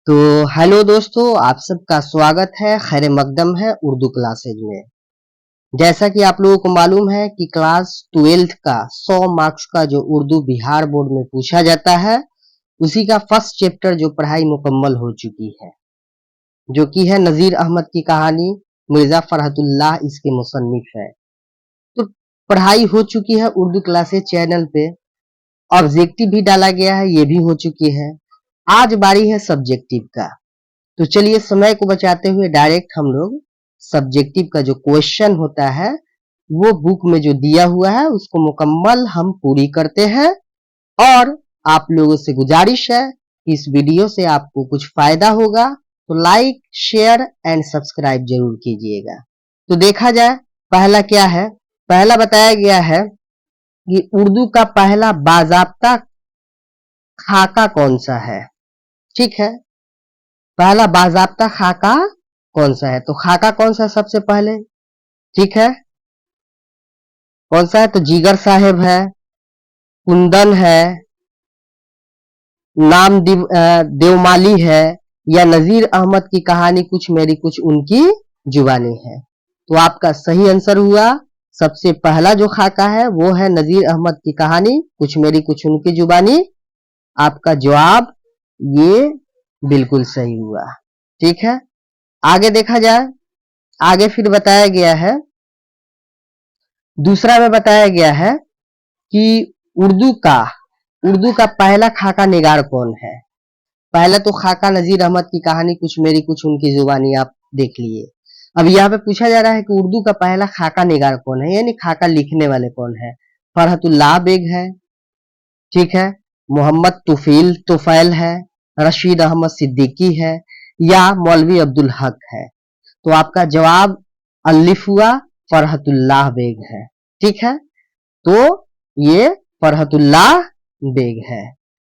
तो हेलो दोस्तों, आप सबका स्वागत है, खैर मकदम है उर्दू क्लासेज में। जैसा कि आप लोगों को मालूम है कि क्लास 12th का 100 मार्क्स का जो उर्दू बिहार बोर्ड में पूछा जाता है, उसी का फर्स्ट चैप्टर जो पढ़ाई मुकम्मल हो चुकी है, जो कि है नजीर अहमद की कहानी। मिर्जा फरहतुल्लाह इसके मुसन्निफ है। तो पढ़ाई हो चुकी है उर्दू क्लासेज चैनल पे। ऑब्जेक्टिव भी डाला गया है, ये भी हो चुकी है। आज बारी है सब्जेक्टिव का। तो चलिए समय को बचाते हुए डायरेक्ट हम लोग सब्जेक्टिव का जो क्वेश्चन होता है वो बुक में जो दिया हुआ है उसको मुकम्मल हम पूरी करते हैं। और आप लोगों से गुजारिश है कि इस वीडियो से आपको कुछ फायदा होगा तो लाइक शेयर एंड सब्सक्राइब जरूर कीजिएगा। तो देखा जाए पहला क्या है। पहला बताया गया है कि उर्दू का पहला बाजाब्ता खाका कौन सा है। ठीक है, पहला बाजाब्ता खाका कौन सा है। तो खाका कौन सा है सबसे पहले। ठीक है, कौन सा है। तो जिगर साहेब है, कुंदन है, नाम देवमाली है, या नजीर अहमद की कहानी कुछ मेरी कुछ उनकी जुबानी है। तो आपका सही आंसर हुआ सबसे पहला जो खाका है वो है नजीर अहमद की कहानी कुछ मेरी कुछ उनकी जुबानी। आपका जवाब ये बिल्कुल सही हुआ। ठीक है, आगे देखा जाए। आगे फिर बताया गया है, दूसरा में बताया गया है कि उर्दू का पहला खाका निगार कौन है। पहला तो खाका नजीर अहमद की कहानी कुछ मेरी कुछ उनकी जुबानी आप देख लिए। अब यहाँ पे पूछा जा रहा है कि उर्दू का पहला खाका निगार कौन है, यानी खाका लिखने वाले कौन है। फरहतुल्लाह बेग है, ठीक है, मोहम्मद तुफैल है, रशीद अहमद सिद्दीकी है, या मौलवी अब्दुल हक है। तो आपका जवाब अलिफ हुआ, फरहतुल्लाह बेग है। ठीक है, तो ये फरहतुल्लाह बेग है।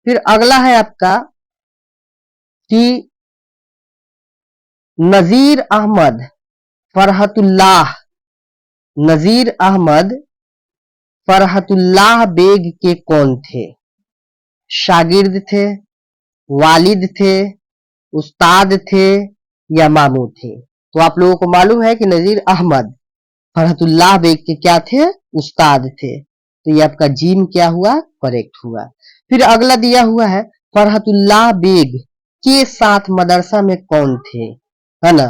फिर अगला है आपका कि नजीर अहमद फरहतुल्लाह बेग के कौन थे। शागिर्द थे, वालिद थे, उस्ताद थे, या मामू थे। तो आप लोगों को मालूम है कि नजीर अहमद फरहतुल्लाह बेग के क्या थे, उस्ताद थे। तो ये आपका जीम क्या हुआ, करेक्ट हुआ। फिर अगला दिया हुआ है फरहतुल्लाह बेग के साथ मदरसा में कौन थे, है ना।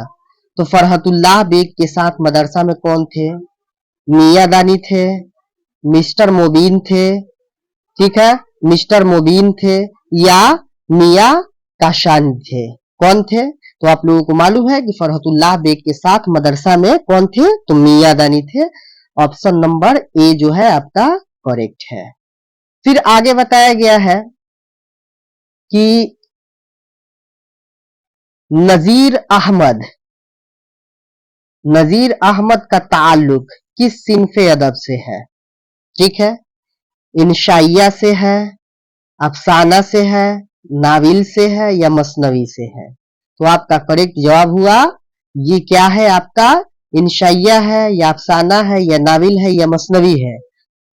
तो फरहतुल्लाह बेग के साथ मदरसा में कौन थे। मियां दानी थे, मिस्टर मोबीन थे, ठीक है, मिस्टर मोबीन थे, या मियां काशान थे। कौन थे। तो आप लोगों को मालूम है कि फरहतुल्लाह बेग के साथ मदरसा में कौन थे, तो मियां दानी थे। ऑप्शन नंबर ए जो है आपका करेक्ट है। फिर आगे बताया गया है कि नजीर अहमद का ताल्लुक किस सिनफे अदब से है। ठीक है, इंशाइया से है, अफसाना से है, नाविल से है, या मसनवी से है। तो आपका करेक्ट जवाब हुआ ये क्या है आपका, इंशाइया है, या अफसाना है, या नाविल है, या मसनवी है।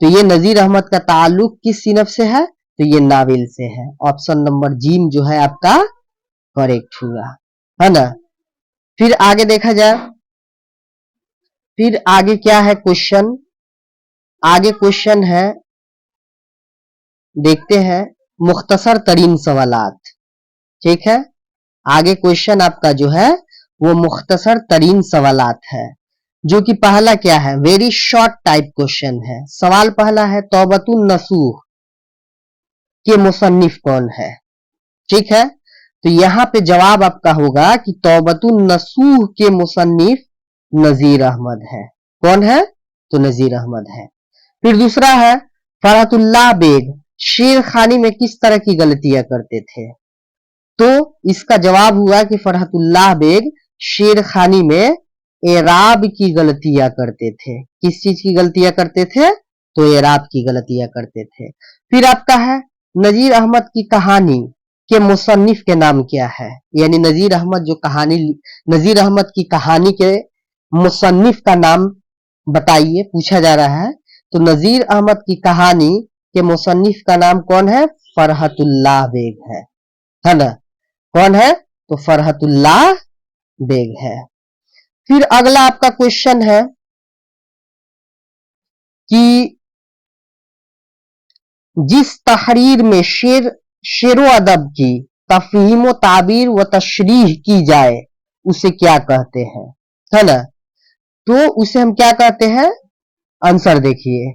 तो ये नजीर अहमद का ताल्लुक किस सिनफ से है, तो ये नाविल से है। ऑप्शन नंबर जीम जो है आपका करेक्ट हुआ, है ना। फिर आगे देखा जाए, फिर आगे क्या है क्वेश्चन। आगे क्वेश्चन है, देखते हैं, मुख्तसर तरीन सवालात। ठीक है, आगे क्वेश्चन आपका जो है वो मुख्तसर तरीन सवालात है, जो कि पहला क्या है, वेरी शॉर्ट टाइप क्वेश्चन है। सवाल पहला है तौबतुन नसूह के मुसन्निफ कौन है। ठीक है, तो यहाँ पे जवाब आपका होगा कि तौबतुन नसूह के मुसन्निफ नजीर अहमद है। कौन है, तो नजीर अहमद है। फिर दूसरा है फरहतुल्लाह बेग शेर खानी में किस तरह की गलतियां करते थे। तो इसका जवाब हुआ कि फरहतुल्लाह बेग शेर खानी में एराब की गलतियां करते थे। किस चीज की गलतियां करते थे, तो एराब की गलतियां करते थे। फिर आपका है नजीर अहमद की कहानी के मुसन्निफ के नाम क्या है, यानी नजीर अहमद की कहानी के मुसन्निफ का नाम बताइए, पूछा जा रहा है। तो नजीर अहमद की कहानी के मुसन्निफ का नाम कौन है, फरहतुल्लाह बेग है ना। कौन है, तो फरहतुल्लाह बेग है। फिर अगला आपका क्वेश्चन है कि जिस तहरीर में शेरो अदब की तफहीम व ताबीर व तशरीह की जाए उसे क्या कहते हैं, है ना। तो उसे हम क्या कहते हैं, आंसर देखिए।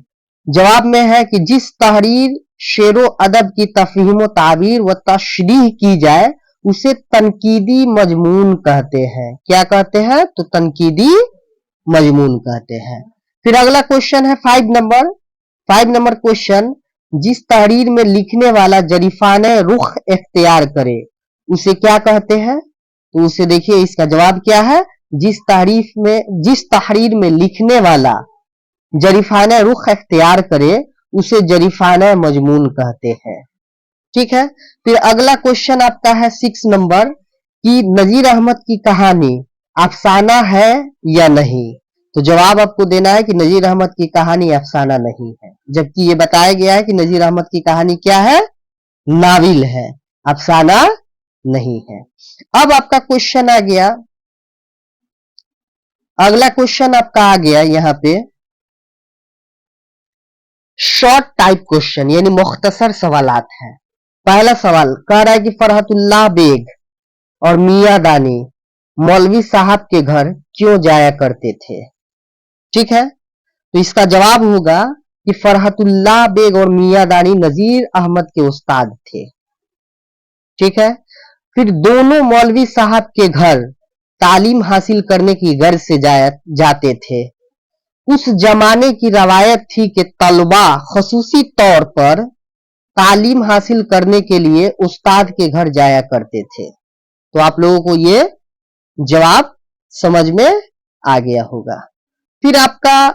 जवाब में है कि जिस तहरीर शेरो अदब की तफहीम व ताबीर व तशरीह की जाए उसे तनकीदी मजमून कहते हैं। क्या कहते हैं, तो तनकीदी मजमून कहते हैं। फिर अगला क्वेश्चन है 5 नंबर क्वेश्चन, जिस तहरीर में लिखने वाला जरीफाने रुख इख्तियार करे उसे क्या कहते हैं। तो उसे देखिए, इसका जवाब क्या है, जिस तहरीर में लिखने वाला जरीफाने रुख इख्तियार करे उसे जरीफाने मजमून कहते हैं। ठीक है। फिर अगला क्वेश्चन आपका है 6 नंबर कि नजीर अहमद की कहानी अफसाना है या नहीं। तो जवाब आपको देना है कि नजीर अहमद की कहानी अफसाना नहीं है, जबकि ये बताया गया है कि नजीर अहमद की कहानी क्या है, नाविल है, अफसाना नहीं है। अब आपका क्वेश्चन आ गया, अगला क्वेश्चन आपका आ गया यहां पे शॉर्ट टाइप क्वेश्चन, यानी मुख्तसर सवालात हैं। पहला सवाल कह रहा है कि फरहतुल्लाह बेग और मियां दानी मौलवी साहब के घर क्यों जाया करते थे। ठीक है। तो इसका जवाब होगा कि फरहतुल्लाह बेग और मियां दानी नजीर अहमद के उस्ताद थे। ठीक है। फिर दोनों मौलवी साहब के घर तालीम हासिल करने की गर्ज से जाते थे। उस जमाने की रवायत थी कि तलबा खसूसी तौर पर तालीम हासिल करने के लिए उस्ताद के घर जाया करते थे। तो आप लोगों को ये जवाब समझ में आ गया होगा। फिर आपका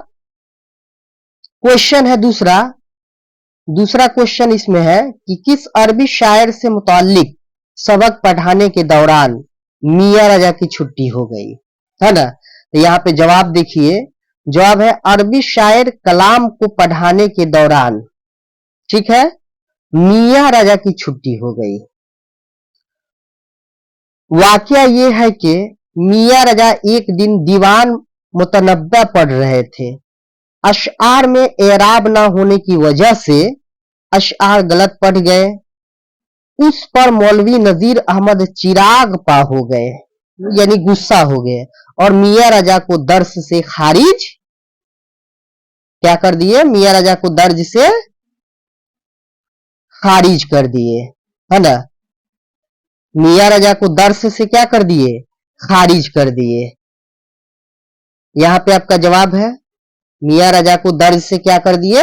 क्वेश्चन है दूसरा क्वेश्चन इसमें है कि किस अरबी शायर से मुताल्लिक सबक पढ़ाने के दौरान मियां रजा की छुट्टी हो गई, है ना। तो यहाँ पे जवाब देखिए, जवाब है अरबी शायर कलाम को पढ़ाने के दौरान, ठीक है, मियां राजा की छुट्टी हो गई। वाकया ये है कि मियां राजा एक दिन दीवान मुतनब्बा पढ़ रहे थे। अशआर में एराब ना होने की वजह से अशआर गलत पढ़ गए। उस पर मौलवी नजीर अहमद चिराग पा हो गए, यानी गुस्सा हो गए, और मियां राजा को दर्स से खारिज क्या कर दिए, मियां राजा को दर्ज से खारिज कर दिए, है ना। मियां राजा को दर्स से क्या कर दिए, खारिज कर दिए। यहां पे आपका जवाब है मियां राजा को दर्ज से क्या कर दिए,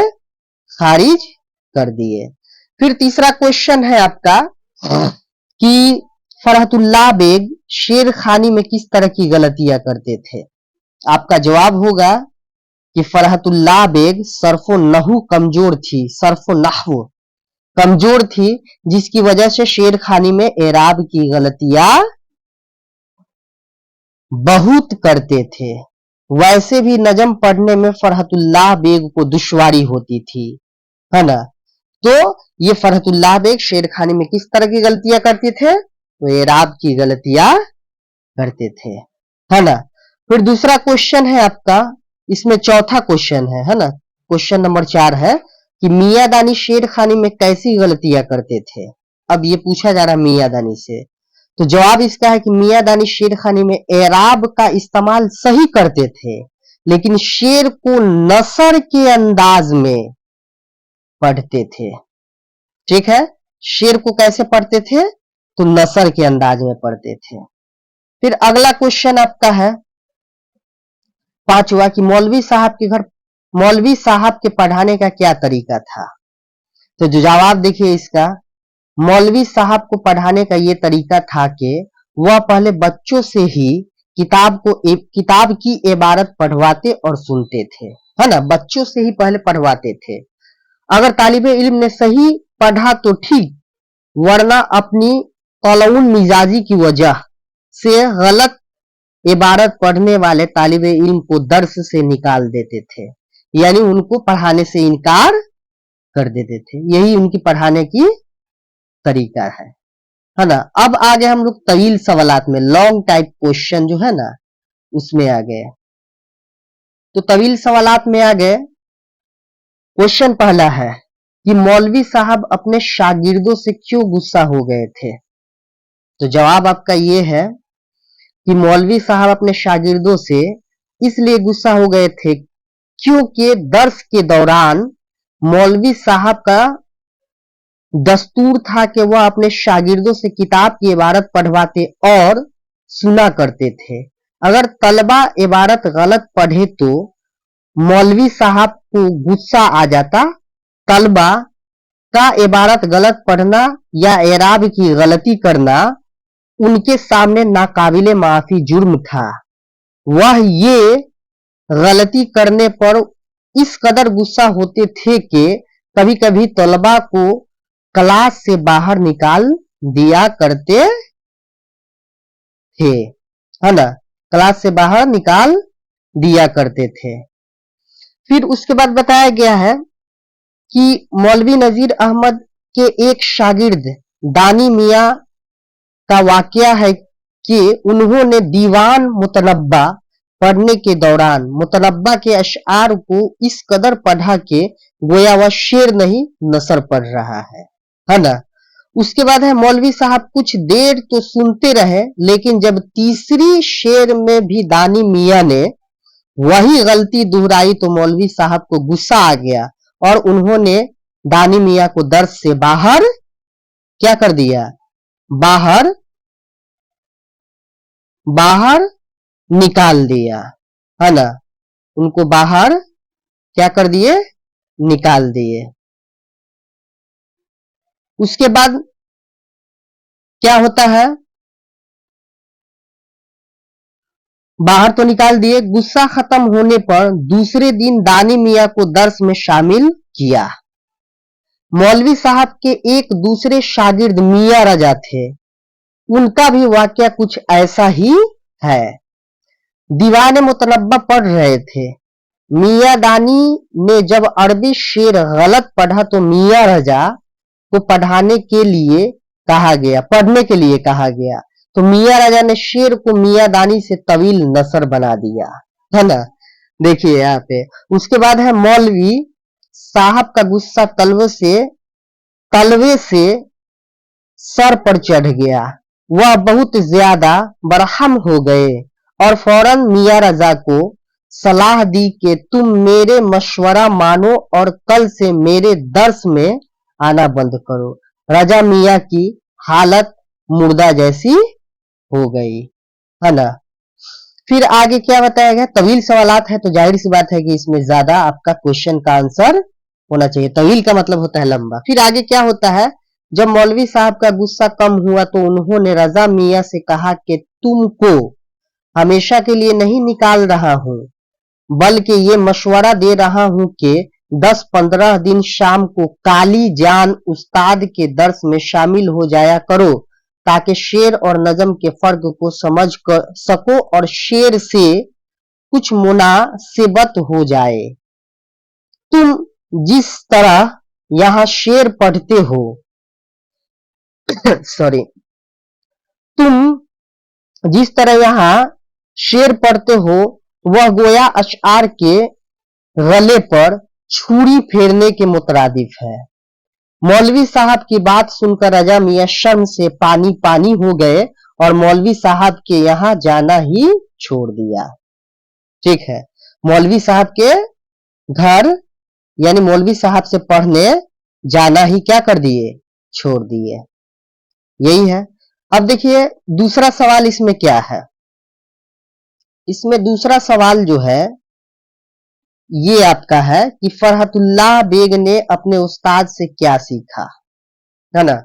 खारिज कर दिए। फिर तीसरा क्वेश्चन है आपका कि फरहतुल्लाह बेग शेर खानी में किस तरह की गलतियां करते थे। आपका जवाब होगा कि फरहतुल्लाह बेग सर्फो नहू कमजोर थी, सर्फो नहू कमजोर थी, जिसकी वजह से शेर खानी में एराब की गलतियां बहुत करते थे। वैसे भी नजम पढ़ने में फरहतुल्लाह बेग को दुश्वारी होती थी, है ना। तो ये फरहतुल्लाह बेग शेर खानी में किस तरह की गलतियां करते थे, तो एराब की गलतियां करते थे, है ना। फिर दूसरा क्वेश्चन है आपका, इसमें चौथा क्वेश्चन है ना। क्वेश्चन नंबर 4 है कि मियां दानी शेर खानी में कैसी गलतियां करते थे। अब ये पूछा जा रहा है मियां दानी से, तो जवाब इसका है कि मियां दानी शेर खानी में एराब का इस्तेमाल सही करते थे, लेकिन शेर को नसर के अंदाज में पढ़ते थे। ठीक है, शेर को कैसे पढ़ते थे, तो नसर के अंदाज में पढ़ते थे। फिर अगला क्वेश्चन आपका है 5वां कि मौलवी साहब के पढ़ाने का क्या तरीका था। तो जो जवाब देखिए इसका, मौलवी साहब को पढ़ाने का ये तरीका था कि वह पहले बच्चों से ही किताब की इबारत पढ़वाते और सुनते थे, है ना। बच्चों से ही पहले पढ़वाते थे। अगर तालिबे इल्म ने सही पढ़ा तो ठीक, वरना अपनी तलउन मिजाजी की वजह से गलत इबारत पढ़ने वाले तालिबे इल्म को दर्स से निकाल देते थे, यानी उनको पढ़ाने से इनकार कर देते थे। यही उनकी पढ़ाने की तरीका है। है ना। अब आ गए हम लोग तवील सवालात में, लॉन्ग टाइप क्वेश्चन जो है ना उसमें आ गए। तो तवील सवालात में आ गए। क्वेश्चन पहला है कि मौलवी साहब अपने शागिर्दों से क्यों गुस्सा हो गए थे। तो जवाब आपका ये है कि मौलवी साहब अपने शागिर्दों से इसलिए गुस्सा हो गए थे क्योंकि दर्स के दौरान मौलवी साहब का दस्तूर था कि वह अपने शागिर्दों से किताब की इबारत पढ़वाते और सुना करते थे। अगर तलबा इबारत गलत पढ़े तो मौलवी साहब को गुस्सा आ जाता। तलबा का इबारत गलत पढ़ना या एराब की गलती करना उनके सामने नाकाबिले माफी जुर्म था। वह ये गलती करने पर इस कदर गुस्सा होते थे कि कभी कभी तलबा को क्लास से बाहर निकाल दिया करते थे, है ना, क्लास से बाहर निकाल दिया करते थे। फिर उसके बाद बताया गया है कि मौलवी नजीर अहमद के एक शागिर्द दानी मियां का वाकया है कि उन्होंने दीवान मुतनब्बा पढ़ने के दौरान मुतनब्बा के अशआर को इस कदर पढ़ा कि गोया वह शेर नहीं नसर पढ़ रहा है ना। उसके बाद है मौलवी साहब कुछ देर तो सुनते रहे, लेकिन जब तीसरी शेर में भी दानी मियां ने वही गलती दोहराई तो मौलवी साहब को गुस्सा आ गया और उन्होंने दानी मियां को दर्स से बाहर क्या कर दिया, बाहर निकाल दिया, है ना, उनको बाहर क्या कर दिए, निकाल दिए। उसके बाद क्या होता है, बाहर तो निकाल दिए। गुस्सा खत्म होने पर दूसरे दिन दानी मियां को दर्स में शामिल किया। मौलवी साहब के एक दूसरे शागिर्द मियां रजा थे, उनका भी वाकया कुछ ऐसा ही है। दीवान मुतनब्बा पढ़ रहे थे। मियां दानी ने जब अरबी शेर गलत पढ़ा तो मियां रजा को पढ़ने के लिए कहा गया। तो मियां राजा ने शेर को मियां दानी से तवील नसर बना दिया, है ना। देखिए यहाँ पे उसके बाद है मौलवी साहब का गुस्सा तलवे से सर पर चढ़ गया। वह बहुत ज्यादा बरहम हो गए और फौरन मियां रजा को सलाह दी कि तुम मेरे मशवरा मानो और कल से मेरे दर्स में आना बंद करो। रजा मियां की हालत मुर्दा जैसी हो गई, है ना। फिर आगे क्या बताया गया, तवील सवालात है तो जाहिर सी बात है कि इसमें ज्यादा आपका क्वेश्चन का आंसर होना चाहिए। तवील का मतलब होता है लंबा। फिर आगे क्या होता है, जब मौलवी साहब का गुस्सा कम हुआ तो उन्होंने रजा मियां से कहा कि तुमको हमेशा के लिए नहीं निकाल रहा हूं, बल्कि ये मशवरा दे रहा हूं कि 10-15 दिन शाम को काली जान उस्ताद के दर्स में शामिल हो जाया करो ताकि शेर और नजम के फर्क को समझ सको और शेर से कुछ मुनासिबत हो जाए। तुम जिस तरह यहां शेर पढ़ते हो सॉरी, तुम जिस तरह यहां शेर पढ़ते हो वह गोया अशआर के गले पर छुरी फेरने के मुतरादिफ है। मौलवी साहब की बात सुनकर रजा मियां शर्म से पानी पानी हो गए और मौलवी साहब के यहां जाना ही छोड़ दिया। ठीक है, मौलवी साहब के घर यानी मौलवी साहब से पढ़ने जाना ही क्या कर दिए, छोड़ दिए। यही है। अब देखिए दूसरा सवाल इसमें क्या है, इसमें दूसरा सवाल जो है ये आपका है कि फरहतुल्लाह बेग ने अपने उस्ताद से क्या सीखा, है ना।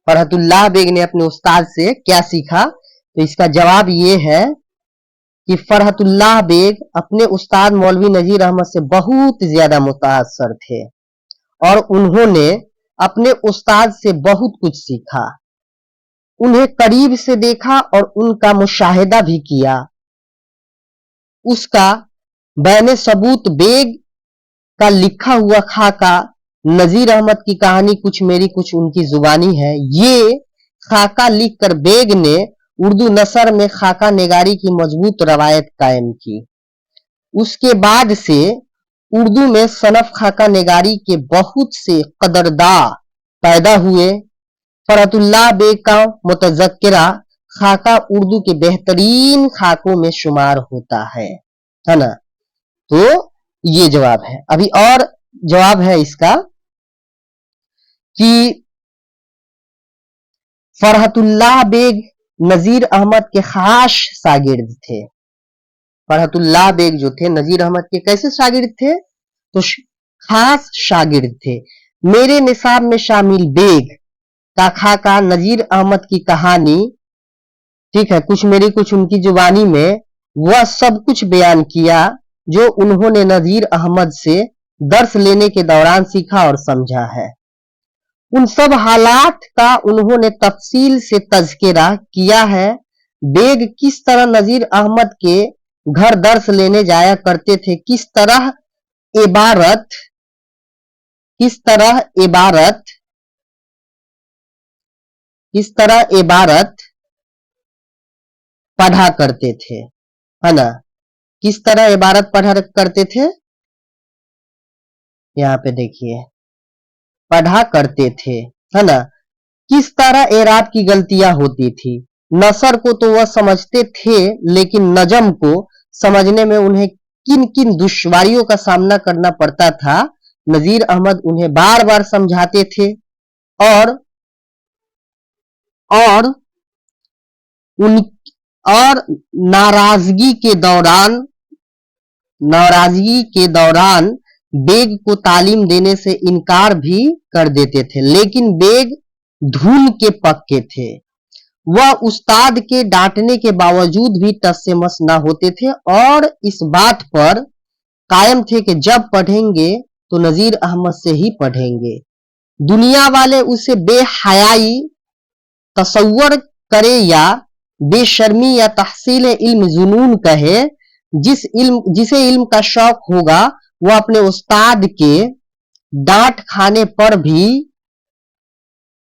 फरहतुल्लाह बेग ने अपने उस्ताद से क्या सीखा, तो इसका जवाब ये है कि फरहतुल्लाह बेग अपने उस्ताद मौलवी नजीर अहमद से बहुत ज्यादा मुतासर थे और उन्होंने अपने उस्ताद से बहुत कुछ सीखा। उन्हें करीब से देखा और उनका मुशाहिदा भी किया। उसका बैने सबूत बेग का लिखा हुआ खाका, नजीर अहमद की कहानी कुछ मेरी कुछ उनकी जुबानी है, ये खाका लिखकर बेग ने उर्दू नसर में खाका निगारी की मजबूत रवायत कायम की। उसके बाद से उर्दू में सनफ खाका निगारी के बहुत से कदरदां पैदा हुए। फरहतुल्लाह बेग का मुतज़क्किरा खाका उर्दू के बेहतरीन खाकों में शुमार होता है ना। तो ये जवाब है। अभी और जवाब है इसका कि फरहतुल्लाह बेग नजीर अहमद के खास शागिर्द थे। फरहतुल्लाह बेग जो थे नजीर अहमद के कैसे शागिर्द थे? तो खास शागिर्द थे। मेरे निसाब में शामिल बेग का खाका नजीर अहमद की कहानी, ठीक है, कुछ मेरी कुछ उनकी जुबानी में वह सब कुछ बयान किया जो उन्होंने नजीर अहमद से दर्स लेने के दौरान सीखा और समझा है। उन सब हालात का उन्होंने तफसील से तज़किरा किया है। बेग किस तरह नजीर अहमद के घर दर्स लेने जाया करते थे, किस तरह इबारत पढ़ा करते थे, है ना। किस तरह इबारत पढ़ा करते थे, यहाँ पे देखिए, पढ़ा करते थे, है ना। किस तरह एराब की गलतियां होती थी। नसर को तो वह समझते थे, लेकिन नजम को समझने में उन्हें किन किन दुश्वारियों का सामना करना पड़ता था, नजीर अहमद उन्हें बार बार समझाते थे और नाराजगी के दौरान बेग को तालीम देने से इनकार भी कर देते थे, लेकिन बेग धूल के पक्के थे। वह उस्ताद के डांटने के बावजूद भी टस से मस न होते थे और इस बात पर कायम थे कि जब पढ़ेंगे तो नजीर अहमद से ही पढ़ेंगे। दुनिया वाले उसे बेहयाई तसव्वुर करे या बेशर्मी या तहसील इल्म जुनून कहे, जिसे इल्म का शौक होगा वह अपने उस्ताद के डांट खाने पर भी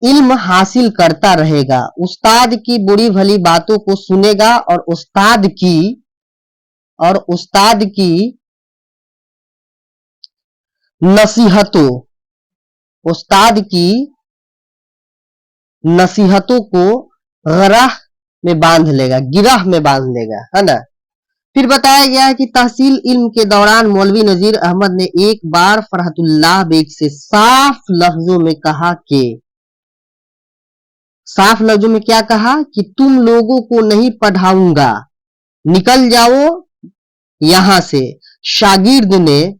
इल्म हासिल करता रहेगा। उस्ताद की बुरी भली बातों को सुनेगा और उस्ताद की नसीहतों को गिरह में बांध लेगा, है ना। फिर बताया गया है कि तहसील इल्म के दौरान मौलवी नजीर अहमद ने एक बार फरहतुल्लाह बेग से साफ लफ्जों में क्या कहा कि तुम लोगों को नहीं पढ़ाऊंगा, निकल जाओ यहां से। शागिर्द ने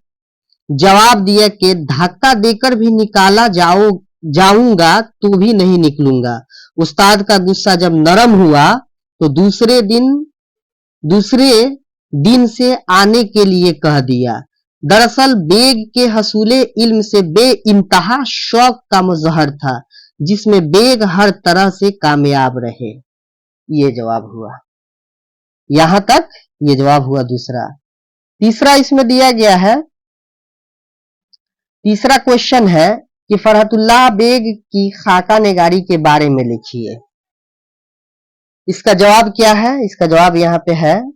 जवाब दिया कि धक्का देकर भी निकाला जाऊंगा तो भी नहीं निकलूंगा। उस्ताद का गुस्सा जब नरम हुआ तो दूसरे दिन से आने के लिए कह दिया। दरअसल बेग के हसूले इल्म से बेइंतहा शौक का मुजहर था, जिसमें बेग हर तरह से कामयाब रहे। ये जवाब हुआ, यहां तक ये जवाब हुआ दूसरा। तीसरा इसमें दिया गया है, तीसरा क्वेश्चन है कि फरहतुल्लाह बेग की खाका निगारी के बारे में लिखिए। इसका जवाब क्या है? इसका जवाब यहाँ पे है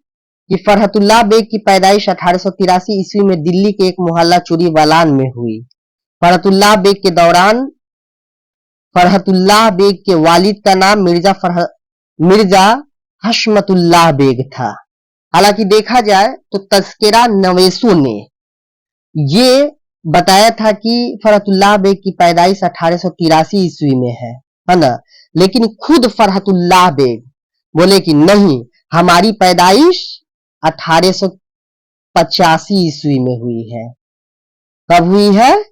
कि फरहतुल्लाह बेग की पैदाइश 1883 ईस्वी में दिल्ली के एक मोहल्ला चुरी बालान में हुई। फरहतुल्लाह बेग के वालिद का नाम मिर्जा हशमतुल्लाह बेग था। हालांकि देखा जाए तो तज़किरा नवेसों ने ये बताया था कि फरहतुल्लाह बेग की पैदाइश 1883 ईस्वी में है ना। लेकिन खुद फरहतुल्लाह बेग बोले कि नहीं, हमारी पैदाइश 1885 ईस्वी में हुई है। कब हुई है?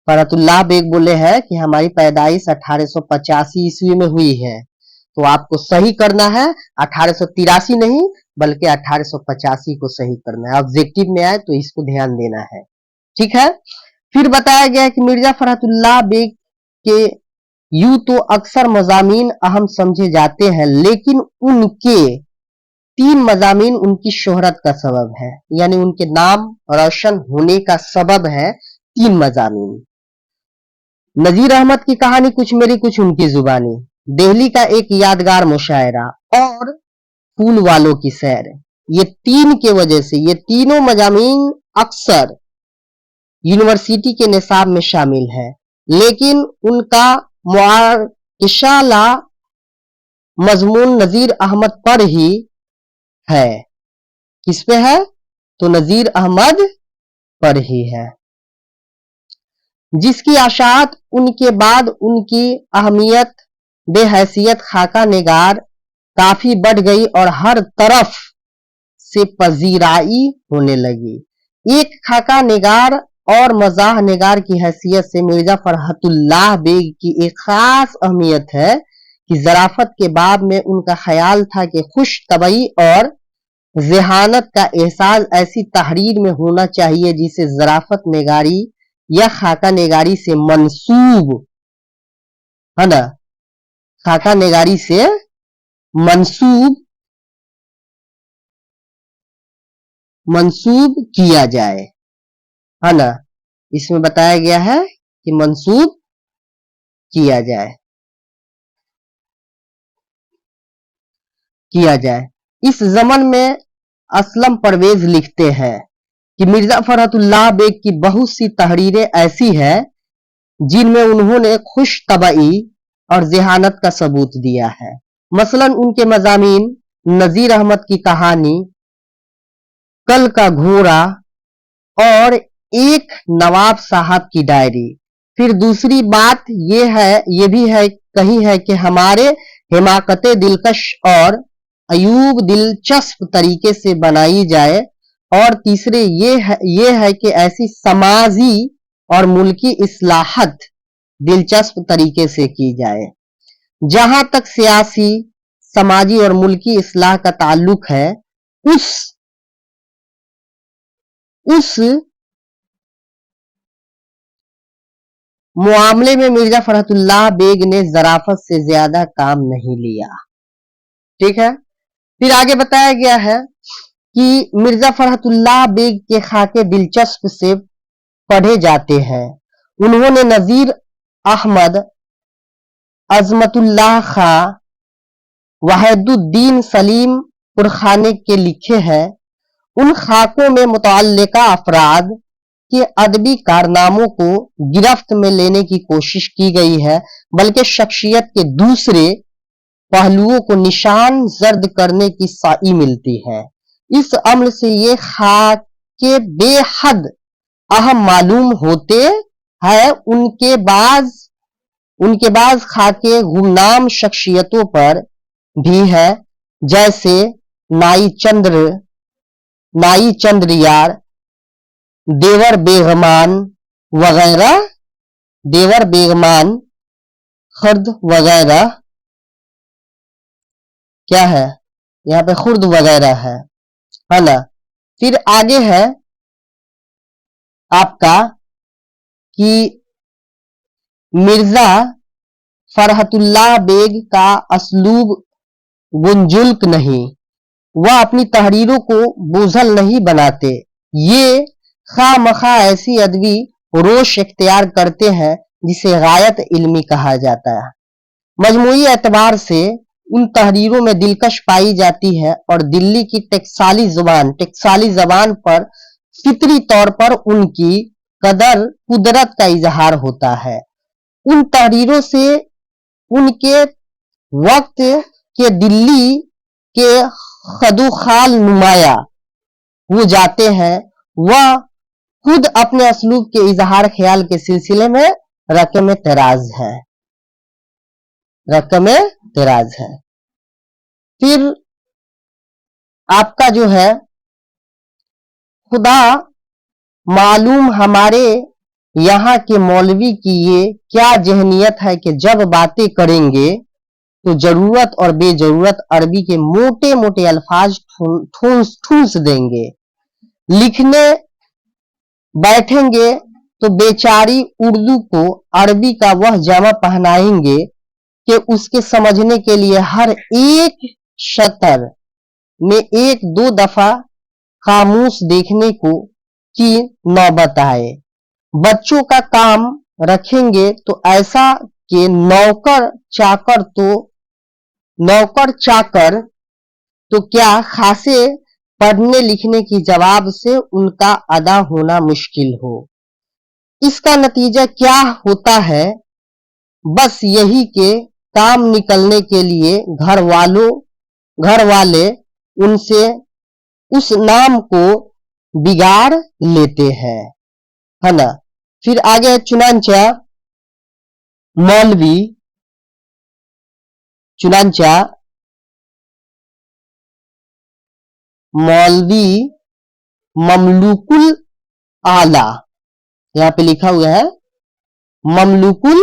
फरहतुल्लाह बेग बोले हैं कि हमारी पैदाइश 1885 ईस्वी में हुई है। तो आपको सही करना है, 1883 नहीं बल्कि 1885 को सही करना है। ऑब्जेक्टिव में आए तो इसको ध्यान देना है, ठीक है। फिर बताया गया कि मिर्जा फरहतुल्लाह बेग के यूं तो अक्सर मजामीन अहम समझे जाते हैं, लेकिन उनके 3 मजामीन उनकी शोहरत का सबब है, यानी उनके नाम रोशन होने का सबब है 3 मजामीन। नजीर अहमद की कहानी कुछ मेरी कुछ उनकी जुबानी, दिल्ली का एक यादगार मुशायरा और फूल वालों की सैर, ये तीन के वजह से ये तीनों मजामीन अक्सर यूनिवर्सिटी के निसाब में शामिल है, लेकिन उनका मुआशला मजमून नजीर अहमद पर ही है। किस पे है? तो नजीर अहमद पर ही है, जिसकी आशात उनके बाद उनकी अहमियत बेहैसियत खाका निगार काफी बढ़ गई और हर तरफ से पजीराई होने लगी। एक खाका निगार और मजाह निगार की हैसियत से मिर्जा फरहतुल्लाह बेग की एक खास अहमियत है कि ज़राफत के बाब में उनका ख्याल था कि खुश तबई और ज़हानत का एहसास ऐसी तहरीर में होना चाहिए जिसे ज़राफत निगारी या खाका निगारी से मंसूब, है ना, खाका निगारी से मंसूब किया जाए, है ना। इसमें बताया गया है कि मंसूब किया जाए। इस ज़मन में असलम परवेज लिखते हैं कि मिर्जा फरहतुल्लाह बेग की बहुत सी तहरीरें ऐसी हैं जिनमें उन्होंने खुश तबई और ज़हानत का सबूत दिया है। मसलन उनके मज़ामीन नज़ीर अहमद की कहानी, कल का घोड़ा और एक नवाब साहब की डायरी। फिर दूसरी बात ये भी है कही है कि हमारे हिमाकते दिलकश और अयूब दिलचस्प तरीके से बनाई जाए, और तीसरे ये है कि ऐसी समाजी और मुल्की इस्लाहत दिलचस्प तरीके से की जाए। जहां तक सियासी, समाजी और मुल्की इस्लाह का ताल्लुक है, उस मामले में मिर्जा फरहतुल्लाह बेग ने ज़राफत से ज्यादा काम नहीं लिया। ठीक है। फिर आगे बताया गया है कि मिर्जा फरहतुल्लाह बेग के खाके दिलचस्प से पढ़े जाते हैं। उन्होंने नजीर अहमद, अजमतुल्लाह खां, वाहिदुद्दीन सलीम पुरखाने के लिखे हैं। उन खाकों में मुतअल्लिका अफराद के अदबी कारनामों को गिरफ्त में लेने की कोशिश की गई है, बल्कि शख्सियत के दूसरे पहलुओं को निशान जर्द करने की साई मिलती है। इस अमल से ये खाके बेहद अहम मालूम होते हैं। उनके बाज खाके गुमनाम शख्सियतों पर भी है, जैसे नाई चंद्रियार, देवर बेगमान खुर्द वगैरह। क्या है यहाँ पे? खुर्द वगैरह है ना। फिर आगे है आपका कि मिर्जा फरहतुल्लाह बेग का असलूब गुंजुल्क नहीं, वह अपनी तहरीरों को बोझल नहीं बनाते। ये खामखा ऐसी अदबी रोश इख्तियार करते हैं जिसे गायत इल्मी कहा जाता है। मजमूई एतबार से उन तहरीरों में दिलकश पाई जाती है और दिल्ली की टकसाली जबान पर फितरी तौर पर उनकी कुदरत का इजहार होता है। उन तहरीरों से उनके वक्त के दिल्ली के खदोखाल नुमाया हो जाते हैं। वह खुद अपने असलूब के इजहार ख्याल के सिलसिले में रकम तराज है। फिर आपका जो है खुदा मालूम हमारे यहाँ के मौलवी की ये क्या जहनियत है कि जब बातें करेंगे तो जरूरत और बेजरूरत अरबी के मोटे मोटे अल्फाज ठूंस देंगे। लिखने बैठेंगे तो बेचारी उर्दू को अरबी का वह जामा पहनाएंगे कि उसके समझने के लिए हर एक शतर में एक दो दफा खामोश देखने की नौबत आए। बच्चों का काम रखेंगे तो ऐसा के नौकर चाकर तो क्या खासे पढ़ने लिखने की जवाब से उनका अदा होना मुश्किल हो। इसका नतीजा क्या होता है, बस यही के काम निकलने के लिए घर वाले उनसे उस नाम को बिगाड़ लेते हैं, है ना। फिर आगे चुनांचा मौलवी ममलूकुल आला, यहां पे लिखा हुआ है ममलूकुल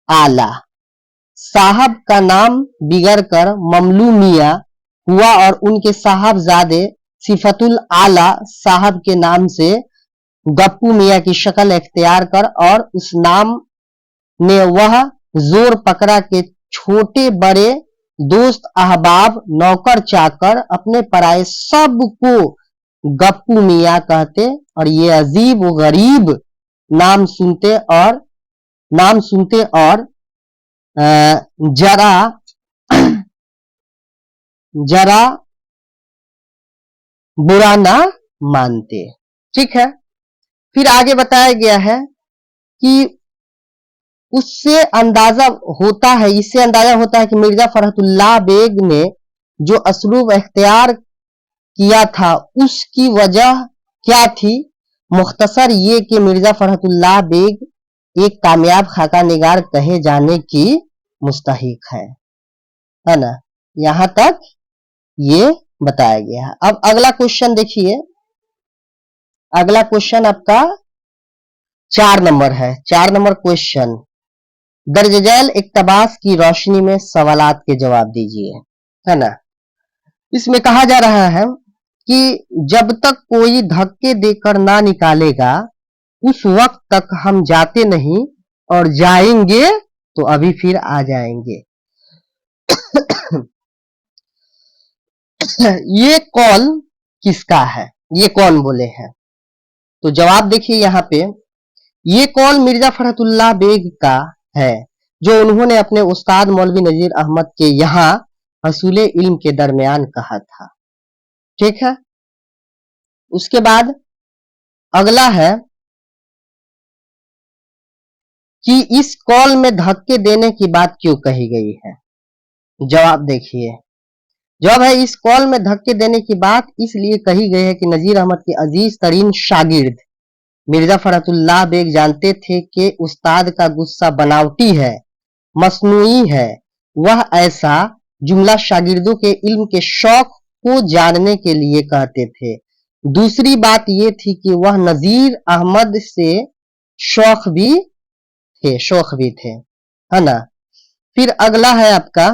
आला। साहब का नाम बिगड़कर ममलू मियां हुआ और उनके साहबजादे सिफतुल आला साहब के नाम से गप्पू मियां की शक्ल इख्तियार कर और उस नाम ने वह जोर पकड़ा के छोटे बड़े दोस्त अहबाब नौकर चाकर अपने पराए सबको गप्पू मियां कहते और ये अजीब व गरीब नाम सुनते और जरा बुरा ना मानते। ठीक है। फिर आगे बताया गया है कि इससे अंदाजा होता है कि मिर्जा फरहतुल्लाह बेग ने जो असलूब इख्तियार किया था उसकी वजह क्या थी। मुख्तसर ये कि मिर्जा फरहतुल्लाह बेग एक कामयाब खाका निगार कहे जाने की मुस्तहिक है ना। यहां तक ये बताया गया है। अब अगला क्वेश्चन देखिए, अगला क्वेश्चन आपका 4 नंबर है। 4 नंबर क्वेश्चन, दर्ज झैल इक्तबास की रोशनी में सवालात के जवाब दीजिए, है ना। इसमें कहा जा रहा है कि जब तक कोई धक्के देकर ना निकालेगा उस वक्त तक हम जाते नहीं और जाएंगे तो अभी फिर आ जाएंगे। ये कौल किसका है, ये कौन बोले हैं। तो जवाब देखिए यहाँ पे, ये कौल मिर्जा फरहतुल्लाह बेग का है जो उन्होंने अपने उस्ताद मौलवी नजीर अहमद के यहाँ हसूले इल्म के दरमियान कहा था। ठीक है। उसके बाद अगला है कि इस कौल में धक्के देने की बात क्यों कही गई है। जवाब देखिए, जवाब है इस कौल में धक्के देने की बात इसलिए कही गई है कि नजीर अहमद के अजीज तरीन शागिर्द मिर्जा फरहतुल्लाह बेग जानते थे कि उस्ताद का गुस्सा बनावटी है, मसनूई है। वह ऐसा जुमला शागिर्दों के इल्म के शौक को जानने के लिए कहते थे। दूसरी बात यह थी कि वह नजीर अहमद से शौक भी थे, है ना। फिर अगला है आपका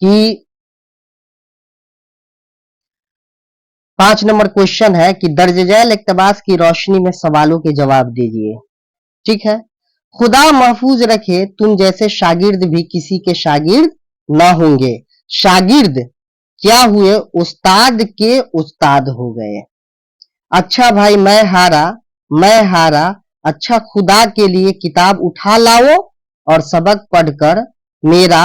कि 5 नंबर क्वेश्चन है कि दर्ज झैल इक्तबास की रोशनी में सवालों के जवाब दीजिए। ठीक है। खुदा महफूज रखे तुम जैसे शागिर्द भी किसी के शागिर्द ना होंगे। शागिर्द क्या हुए, उस्ताद के उस्ताद हो गए। अच्छा भाई मैं हारा, अच्छा खुदा के लिए किताब उठा लाओ और सबक पढ़कर मेरा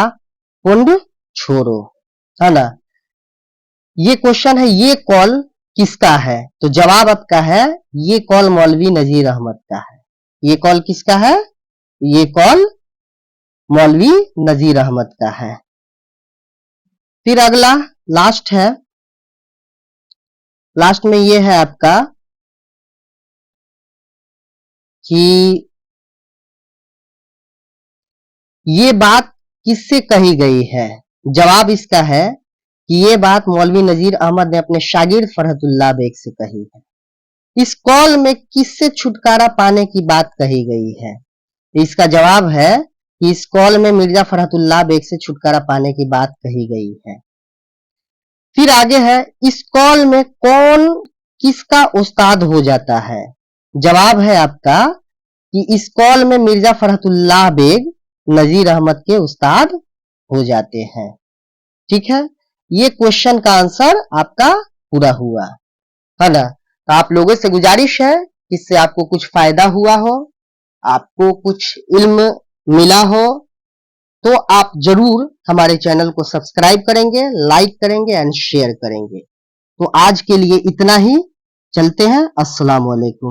पुंड छोड़ो, है ना। ये क्वेश्चन है, ये कॉल किसका है। तो जवाब आपका है ये कॉल मौलवी नजीर अहमद का है। ये कॉल किसका है, ये कॉल मौलवी नजीर अहमद का है। फिर अगला लास्ट है, लास्ट में ये है आपका कि ये बात किससे कही गई है। जवाब इसका है कि ये बात मौलवी नजीर अहमद ने अपने शागिर्द फरहतुल्लाह बेग से कही है। इस कॉल में किससे छुटकारा पाने की बात कही गई है। इसका जवाब है कि इस कॉल में मिर्जा फरहतुल्लाह बेग से छुटकारा पाने की बात कही गई है। फिर आगे है, इस कॉल में कौन किसका उस्ताद हो जाता है। जवाब है आपका कि इस कॉल में मिर्जा फरहतुल्लाह बेग नजीर अहमद के उस्ताद हो जाते हैं। ठीक है। ये क्वेश्चन का आंसर आपका पूरा हुआ, है ना। तो आप लोगों से गुजारिश है कि इससे आपको कुछ फायदा हुआ हो, आपको कुछ इल्म मिला हो तो आप जरूर हमारे चैनल को सब्सक्राइब करेंगे, लाइक करेंगे एंड शेयर करेंगे। तो आज के लिए इतना ही, चलते हैं। अस्सलाम वालेकुम।